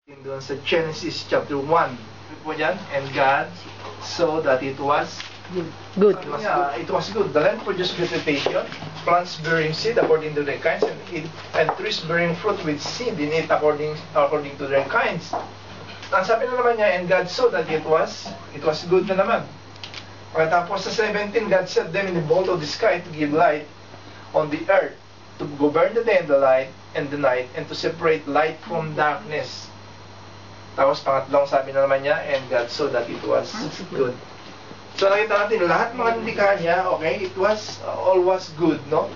Doon sa Genesis chapter 1. Po dyan, and God saw that it was Good. It was good. The land produced vegetation, plants bearing seed according to their kinds, and trees bearing fruit with seed in it according to their kinds. Ang sabi na naman niya, and God saw that it was good na naman. Pagkatapos sa 17, God set them in the vault of the sky to give light on the earth, to govern the day and the light and the night, and to separate light from darkness. Tapos pangatlong sabi na naman niya, and God saw that it was good. So nakita natin, lahat mga nilikha niya, okay, all was good, no?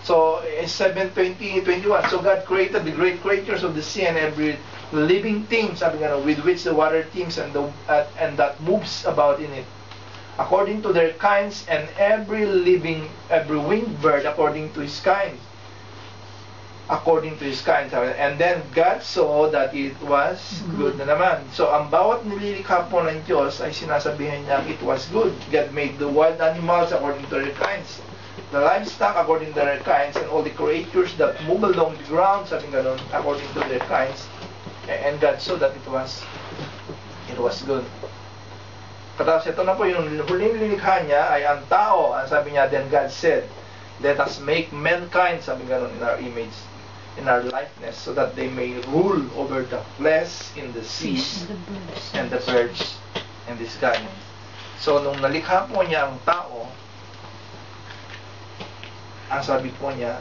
So, 7:20-21, so God created the great creatures of the sea and every living thing, sabi nga, with which the water teems and that moves about in it, according to their kinds, and every winged bird according to his kind. According to his kind. And then God saw that it was good na naman. So ang bawat nililikha po ng Diyos ay sinasabihan niya it was good. God made the wild animals according to their kinds, the livestock according to their kinds, and all the creatures that move along the ground, sabi ganun, according to their kinds. And God saw that it was good. Katapos ito na po yung huling lilikha niya ay ang tao. Ang sabi niya, then God said, let us make mankind, sabi ganun, in our image, in our likeness, so that they may rule over the flesh in the seas and the birds and the sky. So, nung nalikha po niya ang tao, ang sabi po niya,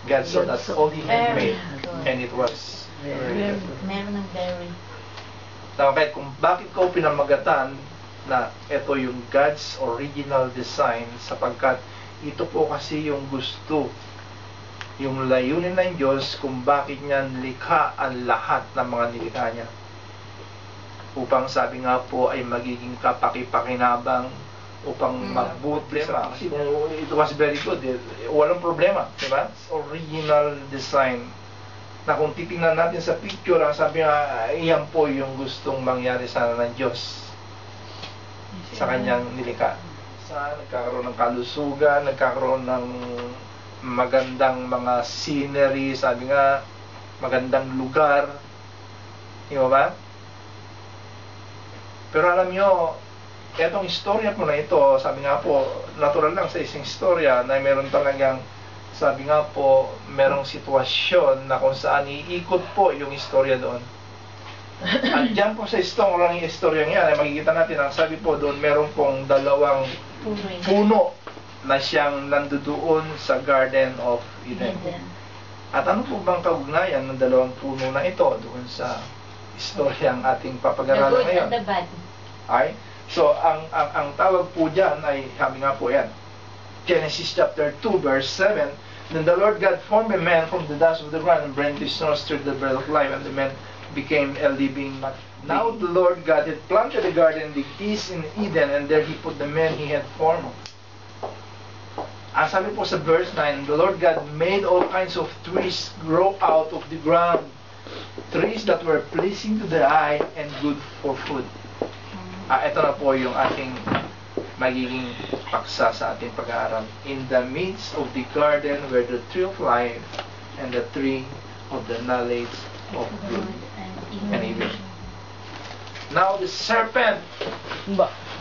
God saw that all He had made, and it was very good. Meron ng very. Kaya kung bakit ko pinamagatan na ito yung God's original design, sapagkat ito po kasi yung gusto, yung layunin ng Diyos kung bakit niya nilikha ang lahat ng mga nilikha niya. Upang sabi nga po ay magiging kapakipakinabang, upang magbuti sa... Kasi it was very good, walang problema, diba? Original design. Na kung titingnan natin sa picture, ang sabi nga, iyan po yung gustong mangyari sana ng Diyos sa kanyang nilikha. Nagkakaroon ng kalusugan, nagkakaroon ng magandang mga scenery, sabi nga, magandang lugar. Di ba? Pero alam nyo, etong istorya po na ito, sabi nga po, natural lang sa isang istorya na meron talagang, sabi nga po, merong sitwasyon na kung saan iikot po yung istorya doon. At dyan po sa istorya niya, makikita natin, ang sabi po doon, meron pong dalawang puno na siyang nandoon sa Garden of Eden. At ano po bang kaugnayan ng dalawang puno na ito doon sa istoryang ating papag-aralan ngayon? The good and the bad. Ay? So, ang tawag po dyan ay, sabi nga po yan, Genesis chapter 2, verse 7, then the Lord God formed a man from the dust of the ground and breathed his nostrils the breath of life, and the man became a living man. Now the Lord God had planted a garden in the east in Eden, and there He put the man He had formed. Ang sabi po sa verse 9, the Lord God made all kinds of trees grow out of the ground, trees that were pleasing to the eye and good for food. Ito na po yung ating magiging paksa sa ating pag-aaral. In the midst of the garden were the tree of life and the tree of the knowledge of good and evil. Now the serpent,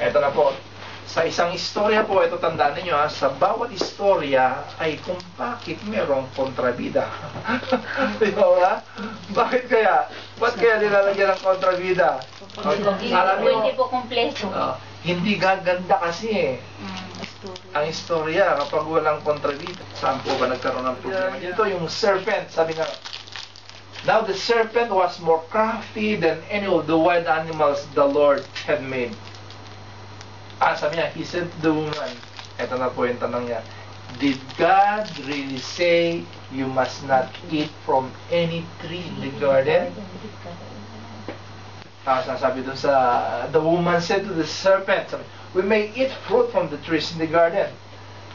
ito na po, sa isang istorya po, ito tandaan niyo ha, sa bawat istorya ay kung bakit merong kontrabida. Di ba? Bakit kaya? Ba't kaya nilalagyan ng kontrabida? Hindi po kompleto. Hindi gaganda kasi ang istorya kapag walang kontrabida. Saan po ba nagkaroon ng problema? Ito yung serpent, sabi nga, now the serpent was more crafty than any of the wild animals the Lord had made. Sabi niya, he said to the woman, eto na po yung tanong niya, did God really say you must not eat from any tree in the garden? Tapos sabi doon sa, the woman said to the serpent, we may eat fruit from the trees in the garden,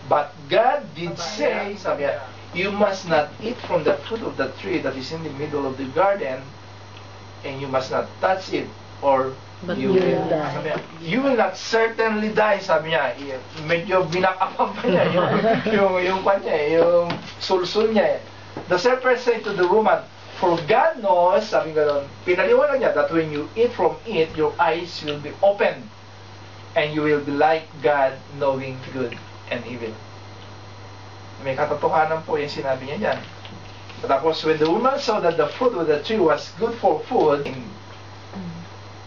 but God did say, sabi niya, you must not eat from the fruit of the tree that is in the middle of the garden, and you must not touch it, or you will die. Sabi niya, you will not certainly die, sabi niya. Medyo binakapan pa niya yung sulsul niya. The serpent said to the woman, For God knows, sabi gano'n, pinaliwanag niya that when you eat from it, your eyes will be opened and you will be like God, knowing good and evil. May katotohanan po yung sinabi niya dyan. Tapos, when the woman saw that the fruit of the tree was good for food,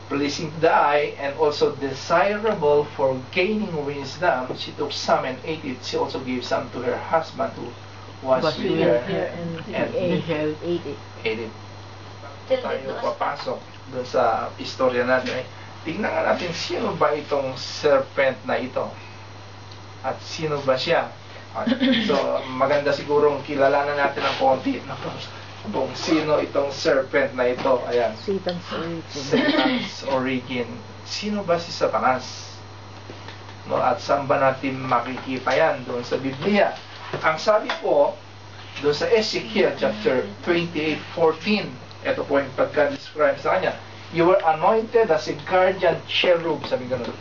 pleasing to the eye, and also desirable for gaining wisdom, she took some and ate it. She also gave some to her husband who was with her, and he ate it. Tayo papasok dun sa istorya natin. Tingnan nga natin, sino ba itong serpent na ito? At sino ba siya? So, maganda sigurong kilalanan natin ng konti kung sino itong serpent na ito. Ayan. Satan's origin. Sino ba si Satanas? No, at saan ba natin makikita yan? Doon sa Biblia. Ang sabi po, doon sa Ezekiel chapter 28:14, ito po yung pagka-describe sa kanya. You were anointed as a guardian cherub, sabi ganun.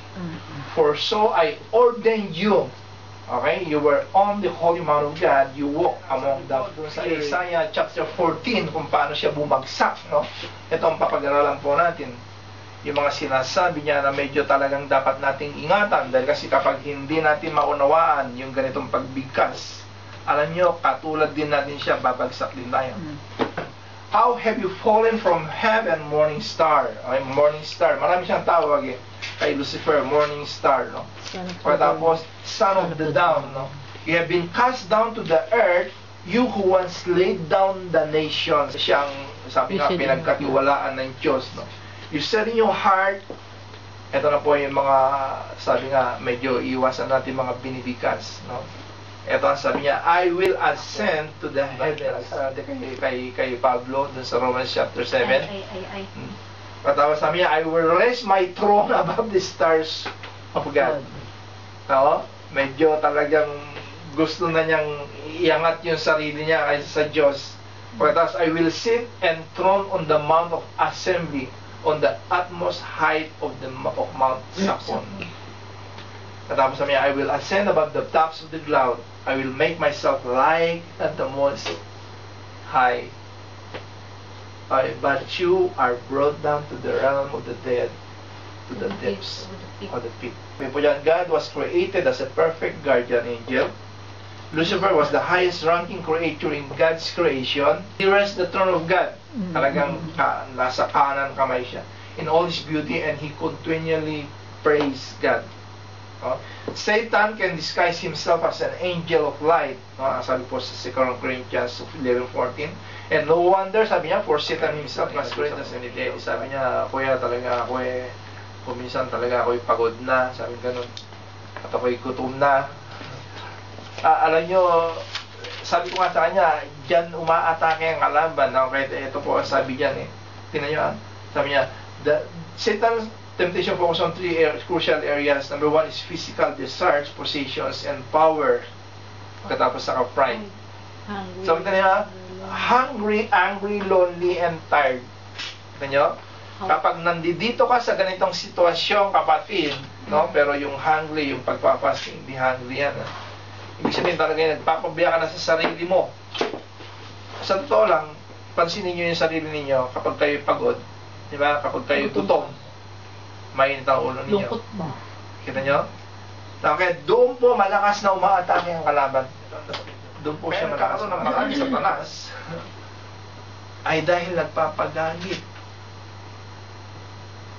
For so I ordained you. Okay, you were on the holy mount of God, you walk among the... Sa Isaiah chapter 14, kung paano siya bumagsak, no? Ito ang papag-aralan po natin. Yung mga sinasabi niya na medyo talagang dapat nating ingatan, dahil kasi kapag hindi natin maunawaan yung ganitong pagbigkas, alam nyo, katulad din natin siya, babagsak din tayo. How have you fallen from heaven, morning star? Okay, morning star. Marami siyang tawag eh. Kay Lucifer, morning star, no? Tapos, son of the down, no? You have been cast down to the earth, you who once laid down the nations. Siyang, sabi nga, pinagkatiwalaan ng Diyos, no? You said in your heart, ito na po yung mga, sabi nga, medyo iwasan natin mga binibigas, no? Ito ang sabi niya, I will ascend to the heavens. Kay Pablo, dun sa Romans chapter 7. Patapos sabi niya, I will raise my throne above the stars of God. No? Medyo talagang gusto na niyang iangat yung sarili niya kaysa sa Diyos. Patapos, I will sit enthroned on the mount of assembly, on the utmost height of Mount Sapon. Patapos sabi niya, I will ascend above the tops of the cloud. I will make myself like at the most high. But you are brought down to the realm of the dead, to the depths of the pit. God was created as a perfect guardian angel. Lucifer was the highest ranking creature in God's creation. He rests the throne of God. Talagang nasa kanan kamay siya. In all his beauty, and he continually praised God. Satan can disguise himself as an angel of light. Sabi po sa 2 Corinthians 11:14. And no wonder, sabi niya, for Satan himself must create as an angel. Sabi niya, kuya, talaga ako kuminsan talaga ako'y pagod na. Sabi ganun. At ako'y gutom na. Alam nyo, sabi ko nga sa kanya, dyan umaatake ang kalaban. Okay, ito po ang sabi dyan eh. Tingnan nyo sabi niya, Satan's temptation focus on three crucial areas. Number one is physical desires, possessions, and power. Katapos saka pride. Sabi niya, hungry, angry, lonely, and tired. Kita nyo? Kapag nandito ka sa ganitong sitwasyon, kapatid, no? Pero yung hungry, yung pagpapasing, hindi hungry yan. Ibig sabihin talaga yung nagpapabiya ka na sa sarili mo. Sa totoo lang, pansinin nyo yung sarili ninyo kapag kayo pagod, di ba? Kapag kayo gutom, mainit ang ulo ninyo. Lungkot ba? Kita nyo? Okay, doon po malakas na umaatake ang kalaban. Doon po siya malakas. Ng marami sa talas ay dahil nagpapagalit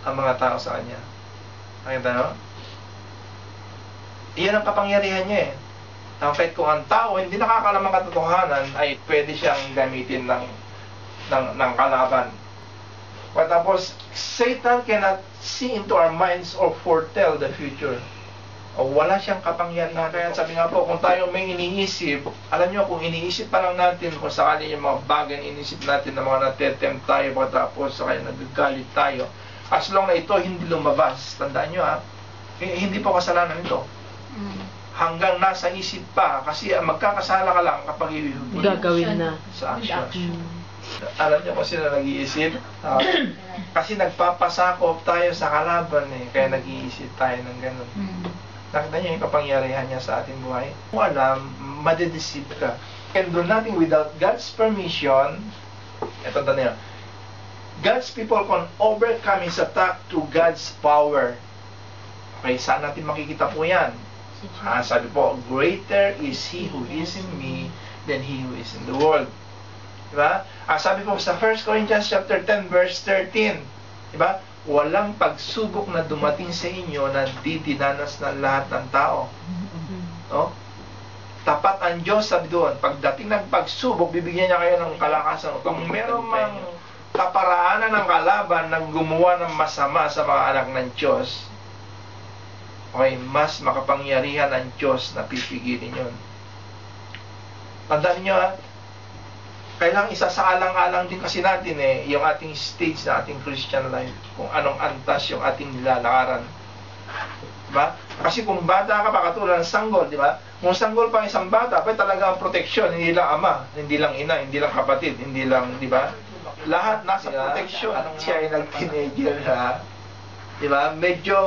ang mga tao sa kanya. Nakita nyo? Iyan ang kapangyarihan niya eh. Kahit kung ang tao hindi nakakalam ang katotohanan, ay pwede siyang gamitin ng kalaban. Tapos, Satan cannot see into our minds or foretell the future. O wala siyang kapangyarihan. Kaya sabi nga po, kung tayo may iniisip, alam nyo, kung iniisip pa lang natin, kung sakali yung mga bagay na iniisip natin na mga natetempt tayo, tapos sakali nagagalit tayo, as long na ito hindi lumabas, tandaan nyo hindi po kasalanan ito. Hanggang nasa isip pa, kasi magkakasala ka lang kapag gagawin na sa action. Alam niyo kung sino nag-iisip? Kasi nagpapasakop tayo sa kalaban kaya nag-iisip tayo ng ganun. Nakita niyo yung kapangyarihan niya sa ating buhay? Kung alam, madedeceive ka. And do nothing without God's permission, Ito na. God's people can overcome his attack through God's power. Okay, saan natin makikita po yan? Sabi po, greater is He who is in me than he who is in the world. Diba? Sabi po sa 1 Corinthians chapter 10 verse 13, diba? Walang pagsubok na dumating sa inyo na di dinanas ng lahat ng tao. No? Tapat ang Diyos, sabi doon. Pagdating ng pagsubok, bibigyan niya kayo ng kalakasan. Kung meron mang kaparaanan ng kalaban na gumawa ng masama sa mga anak ng Diyos, okay, mas makapangyarihan ang Diyos na pipigilin yun. Tandaan niyo, kailangang isasaalang-alang din kasi natin yung ating stage na ating Christian life, kung anong antas yung ating nilalakaran. Diba? Kasi kung bata ka pa, katulad ng sanggol, diba? Kung sanggol pa isang bata, pa talaga ang proteksyon, hindi lang ama, hindi lang ina, hindi lang kapatid, hindi lang, diba? Lahat nasa proteksyon. Siya ay nag-teenager, ha? Diba? Medyo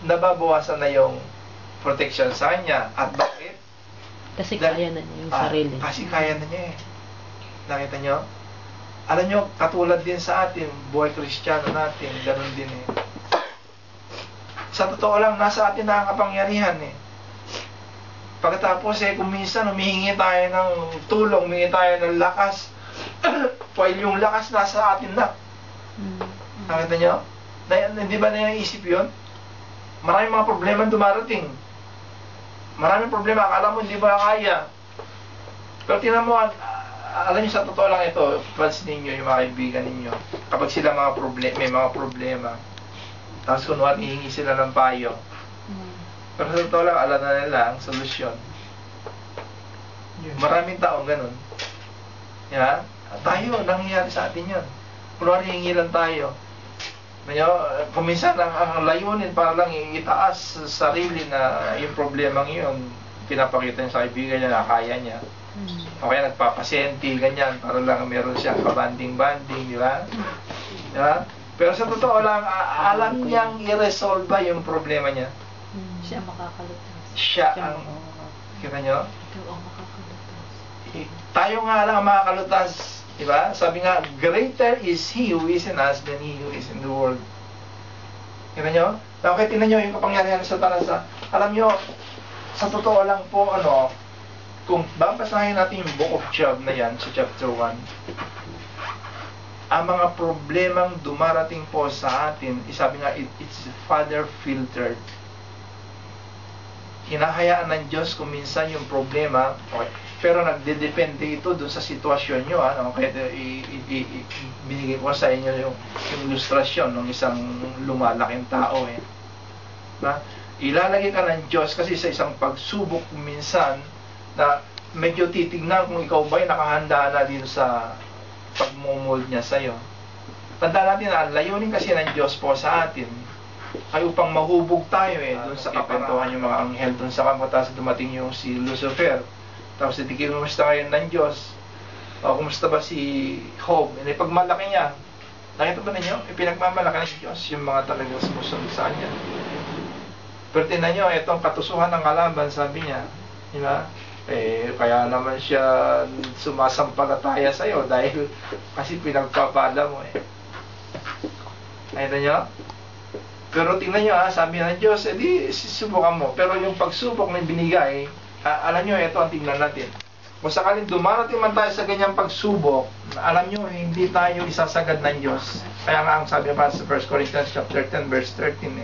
nababawasan na yung protection sa kanya. At bakit? Kasi kaya na niya yung sarili. Kasi kaya na niya Nakita nyo? Alam nyo, katulad din sa atin, buhay Kristiyano natin, ganun din Sa totoo lang, nasa atin na ang kapangyarihan Pagkatapos kung minsan humihingi tayo ng tulong, humihingi tayo ng lakas, while yung lakas nasa atin na. Nakita nyo? Hindi ba naiisip yun? Maraming mga problema dumarating. Maraming problema, akala mo hindi ba kaya. Pero tingnan mo, alam niyo sa totoo lang ito, pansin ninyo yung mga kaibigan ninyo, kapag sila may mga problema, tapos kunwari hihingi sila ng payo, pero sa totoo lang, alam na nila ang solusyon. Maraming taong ganun. Tayo, nangyayari sa atin yun. Kunwari hihingi lang tayo. Kung minsan ang layunin para lang itaas sa sarili na yung problemang yun, pinapakita niya sa kaibigan niya na kaya niya. O kaya nagpapasenti, ganyan, para lang meron siyang kabanding-banding, di ba? Diba? Pero sa totoo lang, alam niyang i-resolve yung problema niya. Siya makakalutas. Siya ang, kita nyo? Ikaw ang makakalutas. Tayo nga lang ang makakalutas. Diba? Sabi nga, greater is He who is in us than he who is in the world. Kita nyo? Okay, tingnan nyo yung kapangyarihan sa Satanas. Alam nyo, sa totoo lang po, kung babasahin natin yung Book of Job na yan, sa chapter 1, ang mga problemang dumarating po sa atin, sabi nga, it's Father filtered. Hinahayaan ng Diyos kung minsan yung problema, okay, pero nagdedepende ito dun sa sitwasyon nyo. Kaya binigay ko sa inyo yung ilustrasyon ng isang lumalaking tao. Ilalagay ka ng Diyos kasi sa isang pagsubok minsan na medyo titignan kung ikaw ba'y nakahanda na din sa pagmumold niya sa'yo. Tandaan natin na layunin kasi ng Diyos po sa atin ay upang mahubog tayo doon sa kapantuhan yung mga anghel doon sa kamot, tapos dumating yung si Lucifer. Tapos titigil, kumusta ngayon ng Diyos? O kumusta ba si Job? Pagmalaki niya, nakita ba ninyo? Pinagmamalaki ng Diyos yung mga talagang sumusunod sa kanya. Pero tinan nyo, itong katusuhan ng kalaban, sabi niya, diba? Kaya naman siya sumasampalataya sa'yo dahil kasi pinagpapala mo Nakita nyo? Pero tingnan nyo sabi ng Diyos, di susubukan mo. Pero yung pagsubok na binigay, alam nyo, ito ang tingnan natin. Kung sakaling dumarating man tayo sa ganyang pagsubok, alam nyo, hindi tayo isasagad ng Diyos. Kaya nga ang sabi pa sa 1 Corinthians chapter 10 verse 13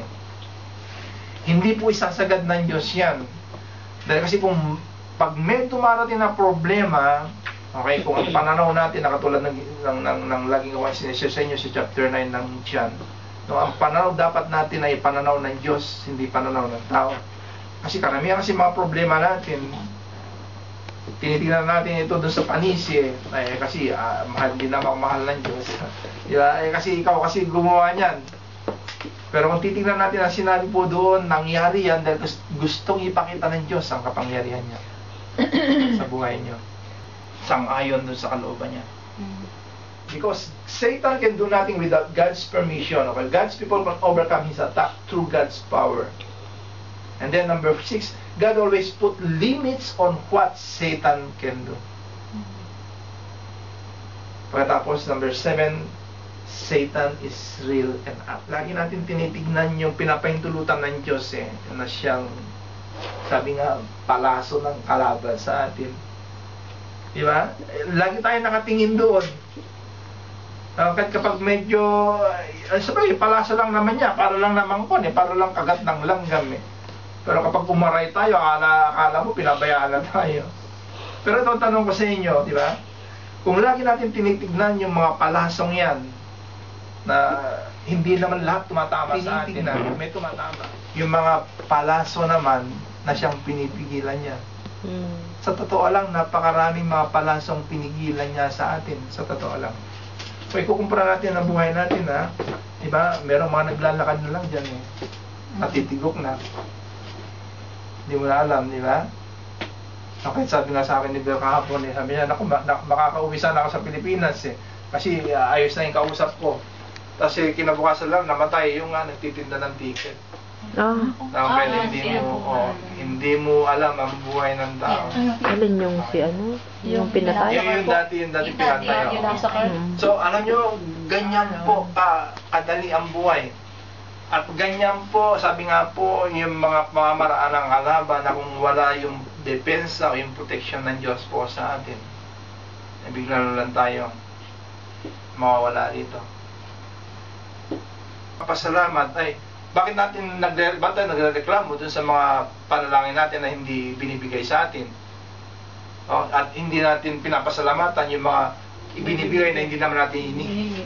hindi po isasagad ng Diyos yan. Dahil kasi kung pag may dumarating na problema, okay, kung ang pananaw natin na katulad ng laging ko sinishare sa inyo sa chapter 9 ng John, ang pananaw dapat natin ay pananaw ng Diyos, hindi pananaw ng tao. Kasi karamihan kasi mga problema natin, tinitingnan natin ito doon sa panisi kasi hindi naman mahal ng Diyos. Diba? Kasi ikaw kasi gumawa niyan. Pero kung titingnan natin ang sinabi po doon, nangyari yan dahil gustong ipakita ng Diyos ang kapangyarihan niya sa buhay niyo. Sang-ayon doon sa kalooban niya. Because Satan can do nothing without God's permission. Okay? God's people can overcome his attack through God's power. And then number 6, God always put limits on what Satan can do. Pagkatapos, number 7, Satan is real and up. Lagi natin tinitignan yung pinapahintulutan ng Diyos na siyang, sabi nga, palaso ng kalaban sa atin. Di ba? Lagi tayo nakatingin doon. Kahit kapag medyo, sabay, palaso lang naman niya, para lang naman ko, para lang kagat ng langgam Pero kapag umaray tayo, akala mo, pinabayaan na tayo. Pero ito ang tanong ko sa inyo, di ba? Kung lagi natin tinitignan yung mga palasong yan, na hindi naman lahat tumatama sa atin, may tumatama. Yung mga palaso naman, na siyang pinipigilan niya. Sa totoo lang, napakaraming mga palasong pinigilan niya sa atin. Sa totoo lang. So, ikukumpara natin ang buhay natin, ha? Diba? Merong mga naglalakad na lang dyan, natitigok na. Hindi mo na alam, di ba? Okay, sabi nga sa akin ni Bill kahapon, sabi niya, naku, makakauwi sana ako sa Pilipinas, kasi ayos na yung kausap ko. Kasi kinabukasan lang, namatay yung nagtitinda ng ticket. Hindi mo alam ang buhay ng tao. Alin yung si ano? Yung pinatay? Yung dati pinatay. So, alam nyo, ganyan po kadali ang buhay. At ganyan po, sabi nga po, yung mga pamamaraan ng kalaban na kung wala yung depensa o yung protection ng Diyos po sa atin, bigla na lang tayo mawawala dito. Pasalamat ay bakit natin nagrereklamo dun sa mga panalangin natin na hindi binibigay sa atin? At hindi natin pinapasalamatan yung mga ibinibigay na hindi naman natin hinihingi.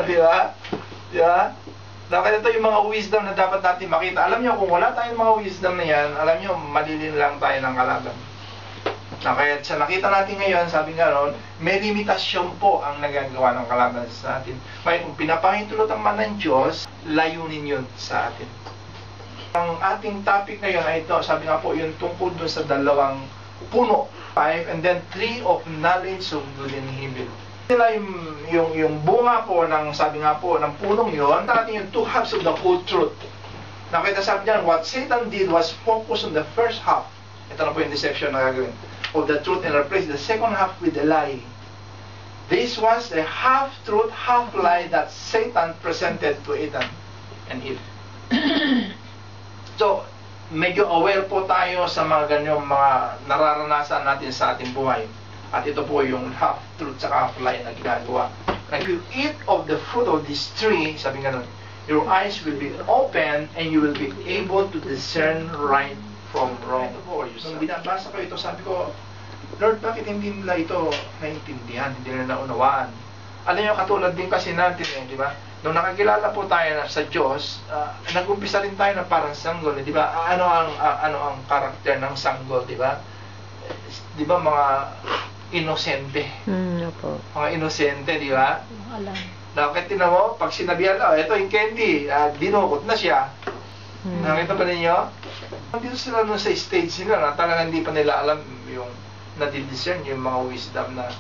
Di ba? Di ba? Kaya ito yung mga wisdom na dapat natin makita. Alam nyo, kung wala tayong mga wisdom na yan, alam nyo, malilin lang tayo ng kalaban. Kaya sa nakita natin ngayon, sabi nga ron, may limitasyon po ang nagagawa ng kalaban sa atin. Kaya kung pinapahintulot ang man ng Diyos, layunin yun sa atin. Ang ating topic ngayon ay ito, sabi nga po, yung tungkol dun sa 2 puno, 5, and then 3 of knowledge of good and evil. Nila yung bunga po ng, sabi nga po, ng punong yun, natin yung 2 halves of the whole truth. Nakita sabi niyan, what Satan did was focus on the first half. Ito na po yung deception na gagawin. Of the truth and replace the second half with a lie. This was a half-truth, half-lie that Satan presented to Adam and Eve. So, medyo aware po tayo sa mga ganyong mga nararanasan natin sa ating buhay. At ito po yung half-truth sa half-lie na ginagawa. If you eat of the fruit of this tree, sabi nga nun, your eyes will be open and you will be able to discern right from wrong. Nung binabasa ko ito, sabi ko, Lord, bakit hindi nila ito naintindihan, hindi nila naunawaan? Alam nyo, katulad din kasi natin, di ba? Nung nakakilala po tayo sa Diyos, nag-umpisa rin tayo na parang sanggol, di ba? Ano ang karakter ng sanggol, di ba? Di ba mga inosente? Opo. Mga inosente, di ba? Alam. Nakakit din mo, pag sinabihan, ito yung candy, dinukot na siya. Nakita ba ninyo? Dito sila sa stage nila na talagang hindi pa nila alam yung nadidiscern yung mga wisdom na